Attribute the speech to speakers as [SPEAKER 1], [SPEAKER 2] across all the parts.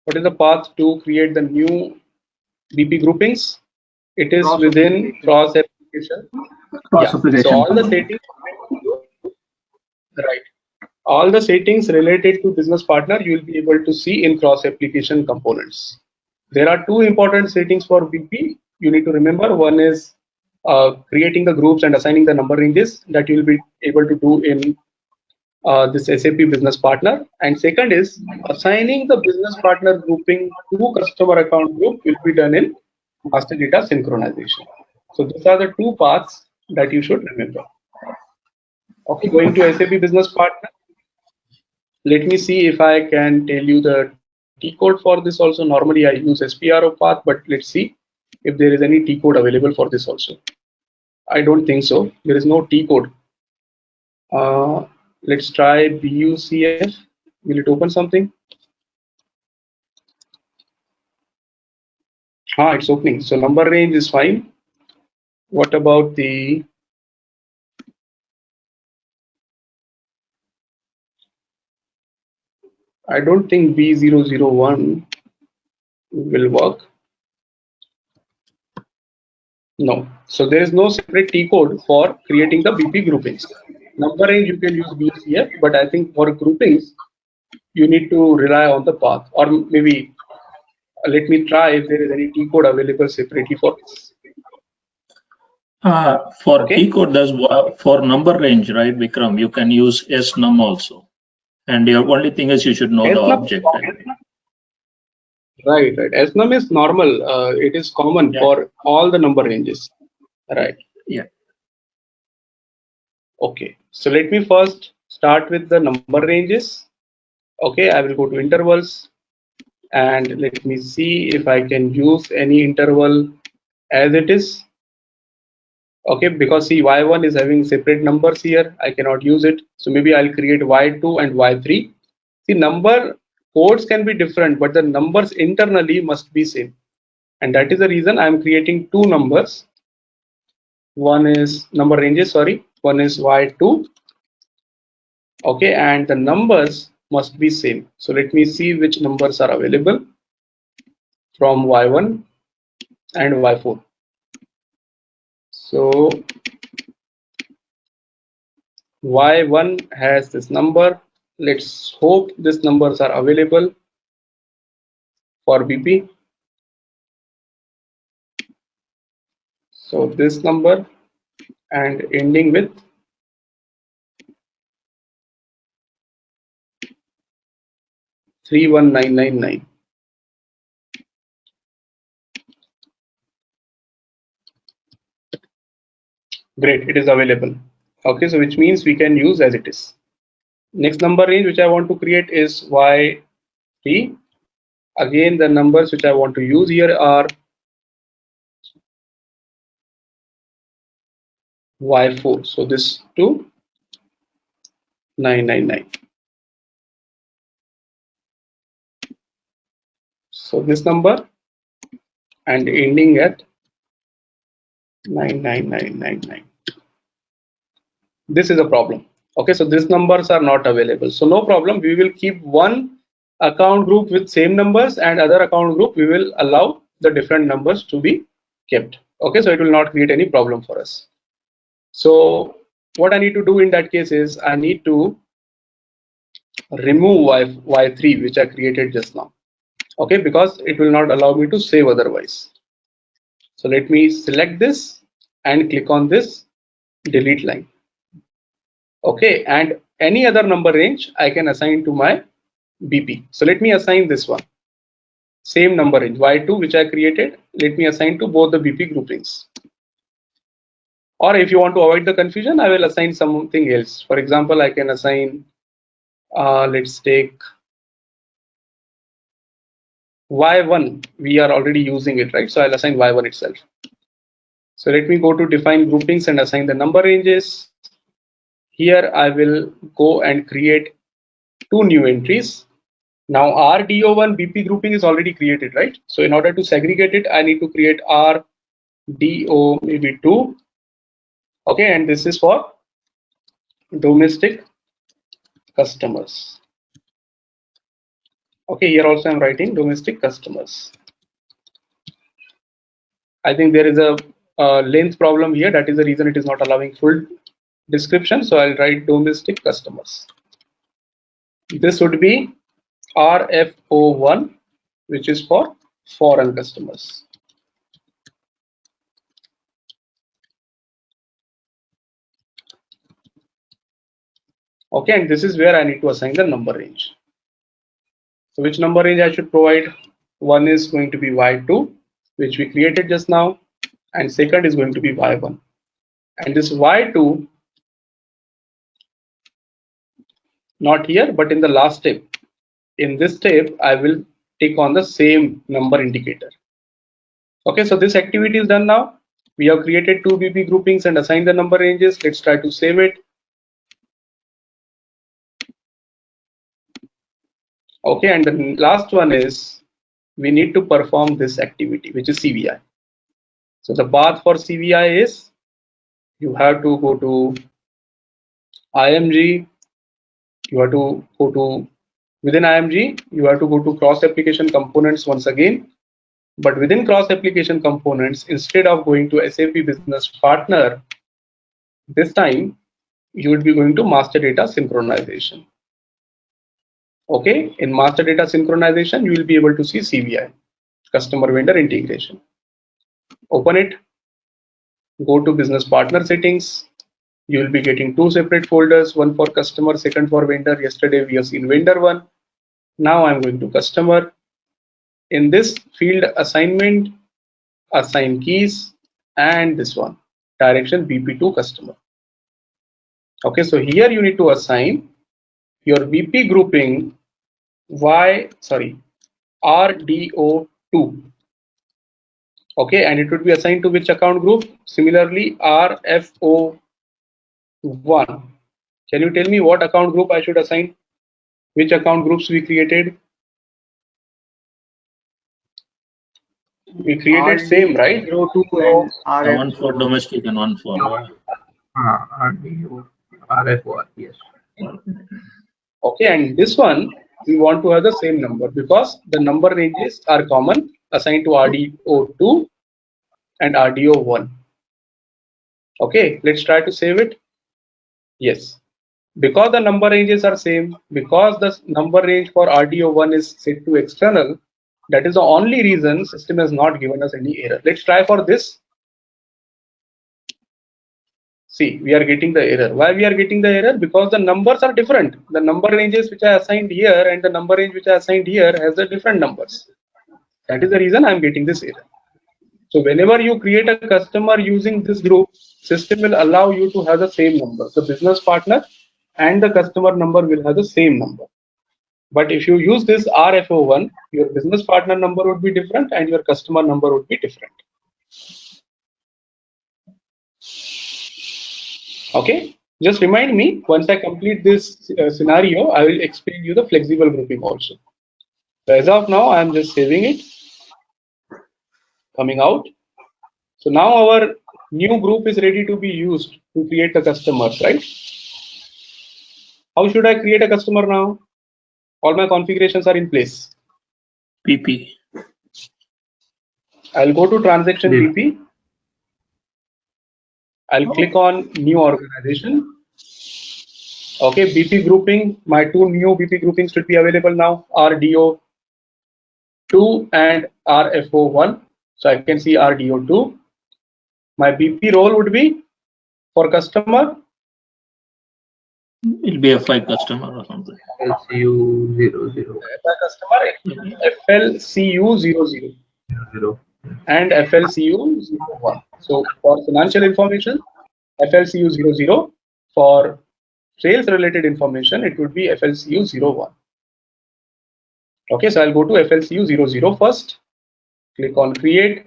[SPEAKER 1] What is the path to create the new BP groupings? It is
[SPEAKER 2] Cross
[SPEAKER 1] within
[SPEAKER 2] application.
[SPEAKER 1] cross application.
[SPEAKER 2] Cross
[SPEAKER 1] Yeah. So
[SPEAKER 2] application
[SPEAKER 1] all the
[SPEAKER 2] component.
[SPEAKER 1] settings, right? All the settings related to business partner you will be able to see in cross application components. There are two important settings for BP you need to remember. One is creating the groups and assigning the number ranges that you will be able to do in this SAP business partner. And second is assigning the business partner grouping to customer account group will be done in master data synchronization. So these are the two paths that you should remember. Okay, going to SAP business partner. Let me see if I can tell you the T code for this also. Normally I use SPRO path, but let's see if there is any T code available for this also. I don't think so. There is no T code. Let's try BUCF. Will it open something? It's opening. So number range is fine. What about the I don't think B001 will work. No. So there is no separate T code for creating the BP groupings. Number range you can use BCF, but I think for groupings you need to rely on the path. Or maybe let me try if there is any T code available separately for this.
[SPEAKER 3] For
[SPEAKER 1] Okay.
[SPEAKER 3] T code, there's for number range, right, Vikram? You can use snum also. And your only thing is you should know the
[SPEAKER 1] SNUM,
[SPEAKER 3] object.
[SPEAKER 1] right. SNUM is normal. It is common for all the number ranges. Right.
[SPEAKER 3] Yeah.
[SPEAKER 1] Okay. So let me first start with the number ranges. Okay, I will go to intervals and let me see if I can use any interval as it is. Okay, because see y1 is having separate numbers here. I cannot use it. So maybe I'll create y2 and y3. See, number codes can be different, but the numbers internally must be same. And that is the reason I'm creating two numbers. One is number ranges, sorry. One is y2. Okay, and the numbers must be same. So let me see which numbers are available from y1 and y4. So y1 has this number. Let's hope these numbers are available for BP. So this number and ending with 31999. Great, it is available. Okay, so which means we can use as it is. Next number range which I want to create is y3. Again, the numbers which I want to use here are y4. So this 2999. So this number and ending at 99999. This is a problem. Okay, so these numbers are not available. So no problem. We will keep one account group with same numbers and other account group we will allow the different numbers to be kept. Okay, so it will not create any problem for us. So what I need to do in that case is I need to remove y3 which I created just now. Okay, because it will not allow me to save otherwise. So let me select this and click on this delete line. Okay, and any other number range I can assign to my BP. So let me assign this one. Same number range y2 which I created. Let me assign to both the BP groupings. Or if you want to avoid the confusion, I will assign something else. For example, I can assign, let's take y1. We are already using it, right? So I'll assign y1 itself. So let me go to define groupings and assign the number ranges. Here I will go and create two new entries. Now RDO1 BP grouping is already created, right? So in order to segregate it, I need to create RDO maybe 2. Okay, and this is for domestic customers. Okay, here also I'm writing domestic customers. I think there is a length problem here. That is the reason it is not allowing full description. So I'll write domestic customers. This would be RFO1, which is for foreign customers. Okay, and this is where I need to assign the number range. So which number range I should provide? One is going to be Y2, which we created just now, and second is going to be Y1. And this Y2, not here, but in the last step. In this step, I will take on the same number indicator. Okay, so this activity is done now. We have created two BP groupings and assigned the number ranges. Let's try to save it. Okay, and the last one is we need to perform this activity, which is CVI. So the path for CVI is you have to go to IMG, you have to go to within IMG, you have to go to cross application components once again. But within cross application components, instead of going to SAP Business Partner, this time you would be going to master data synchronization. Okay, in master data synchronization, you will be able to see CVI, customer vendor integration. Open it, go to business partner settings. You will be getting two separate folders, one for customer, second for vendor. Yesterday we have seen vendor one. Now I'm going to customer. In this field assignment, assign keys, and this one, direction BP to customer. Okay, so here you need to assign your BP grouping RDO2. Okay, and it would be assigned to which account group? Similarly, RFO1. Can you tell me what account group I should assign? Which account groups we created? We created same, right?
[SPEAKER 2] RDO2 and RF.
[SPEAKER 3] One for domestic and one for
[SPEAKER 2] RDO, RF1, yes.
[SPEAKER 1] Okay, and this one we want to have the same number because the number ranges are common, assigned to RDO2 and RDO1. Okay, let's try to save it. Yes, because the number ranges are same, because the number range for RDO1 is set to external, that is the only reason system has not given us any error. Let's try for this. See, we are getting the error. Why we are getting the error? Because the numbers are different. The number ranges which I assigned here and the number range which I assigned here has the different numbers. That is the reason I am getting this error. So whenever you create a customer using this group, system will allow you to have the same number. The business partner and the customer number will have the same number. But if you use this RFO1, your business partner number would be different and your customer number would be different. Okay, just remind me, once I complete this scenario, I will explain you the flexible grouping also. So as of now, I am just saving it, coming out. So now our new group is ready to be used to create the customers, right? How should I create a customer now? All my configurations are in place.
[SPEAKER 3] PP.
[SPEAKER 1] I'll go to transaction BP. I'll click on new organization. Okay, BP grouping. My two new BP groupings should be available now, RDO2 and RFO1. So I can see RDO2. My BP role would be for customer.
[SPEAKER 3] It'll be a FI customer or something.
[SPEAKER 2] FLCU00.
[SPEAKER 1] FI customer, FLCU00 and FLCU01. So for financial information, FLCU00. For sales related information, it would be FLCU01. Okay, so I'll go to FLCU00 first. Click on create.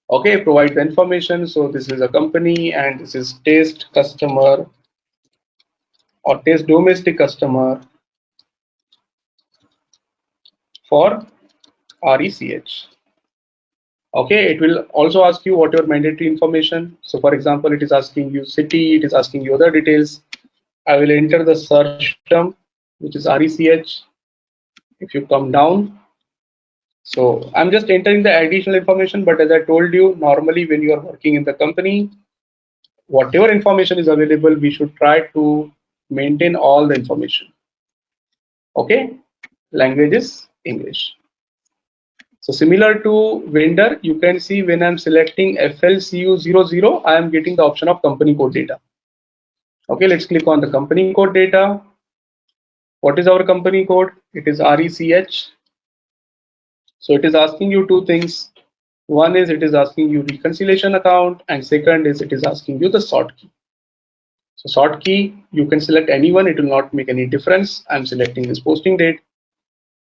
[SPEAKER 1] Okay, provide the information. So this is a company and this is test customer or test domestic customer for RECH. Okay, it will also ask you what your mandatory information. So for example, it is asking you city, it is asking you other details. I will enter the search term, which is RECH. If you come down, so I'm just entering the additional information, but as I told you, normally when you are working in the company, whatever information is available, we should try to maintain all the information. Okay, language is English. So similar to vendor, you can see when I'm selecting FLCU00, I am getting the option of company code data. Okay, let's click on the company code data. What is our company code? It is RECH. So it is asking you two things. One is it is asking you reconciliation account, and second is it is asking you the sort key. So sort key, you can select anyone, it will not make any difference. I'm selecting this posting date.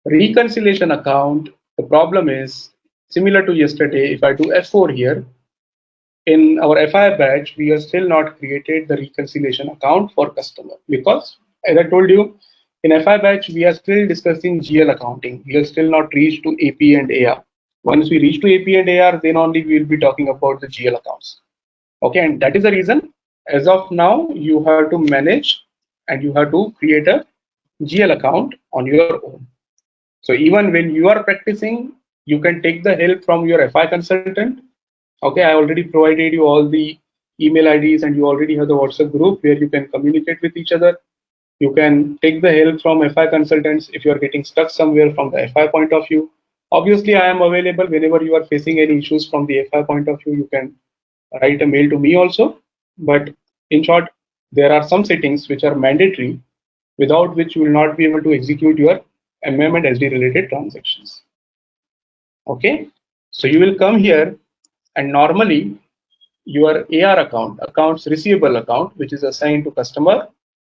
[SPEAKER 1] Reconciliation account, the problem is similar to yesterday. If I do F4 here, in our FI batch, we have still not created the reconciliation account for customer, because as I told you, in FI batch, we are still discussing GL accounting. We have still not reached to AP and AR. Once we reach to AP and AR, then only we will be talking about the GL accounts. Okay, and that is the reason, as of now, you have to manage and you have to create a GL account on your own. So even when you are practicing, you can take the help from your FI consultant. Okay, I already provided you all the email IDs and you already have the WhatsApp group where you can communicate with each other. You can take the help from FI consultants if you are getting stuck somewhere from the FI point of view. Obviously, I am available whenever you are facing any issues from the FI point of view. You can write a mail to me also. But in short, there are some settings which are mandatory, without which you will not be able to execute your MM and SD related transactions. Okay, so you will come here, and normally your AR account, accounts receivable account, which is assigned to customer,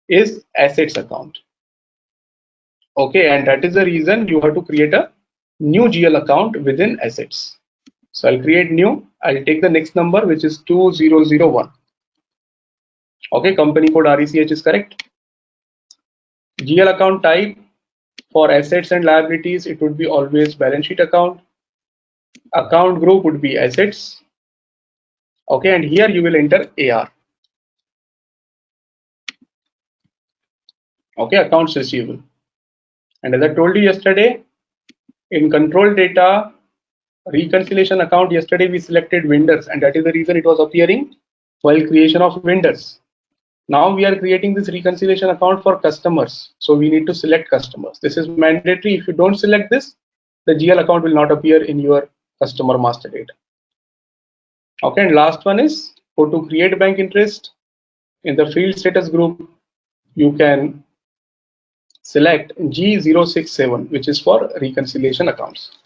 [SPEAKER 1] is assets account. Okay, and that is the reason you have to create a new GL account within assets. So I'll create new. I'll take the next number, which is 2001. Okay, company code RECH is correct. GL account type for assets and liabilities, it would be always balance sheet account. Account group would be assets. Okay, and here you will enter AR. Okay, accounts receivable. And as I told you yesterday, in control data reconciliation account, yesterday we selected vendors, and that is the reason it was appearing while creation of vendors. Now we are creating this reconciliation account for customers. So we need to select customers. This is mandatory. If you don't select this, the GL account will not appear in your customer master data. Okay, and last one is go to create bank interest. In the field status group, you can select G067, which is for reconciliation accounts.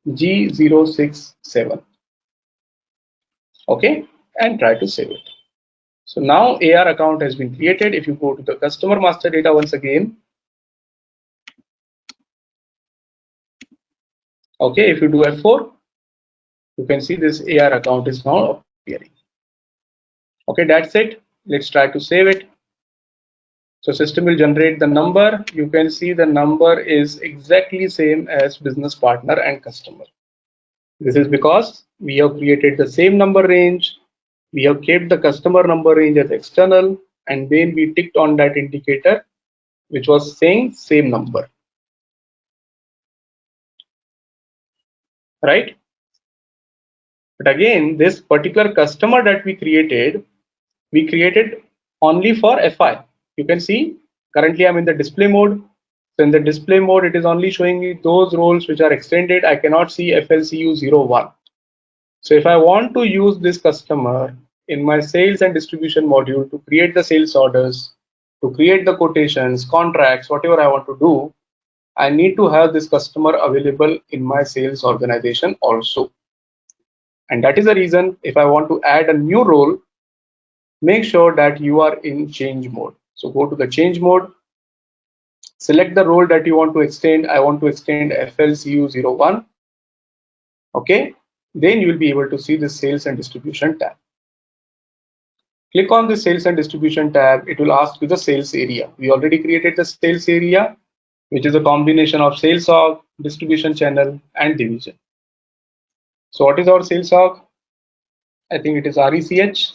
[SPEAKER 1] G067. Okay, and try to save it. So now AR account has been created. If you go to the customer master data once again, okay, if you do F4, you can see this AR account is now appearing. Okay, that's it. Let's try to save it. So system will generate the number. You can see the number is exactly same as business partner and customer. This is because we have created the same number range. We have kept the customer number range as external, and then we ticked on that indicator, which was saying same number. Right? But again, this particular customer that we created only for FI. You can see currently I'm in the display mode. So in the display mode, it is only showing me those roles which are extended. I cannot see FLCU01. So if I want to use this customer in my sales and distribution module to create the sales orders, to create the quotations, contracts, whatever I want to do, I need to have this customer available in my sales organization also. And that is the reason if I want to add a new role, make sure that you are in change mode. So go to the change mode, select the role that you want to extend. I want to extend FLCU01. Okay, then you will be able to see the sales and distribution tab. Click on the sales and distribution tab. It will ask you the sales area. We already created the sales area, which is a combination of sales org, distribution channel, and division. So what is our sales org? I think it is RECH.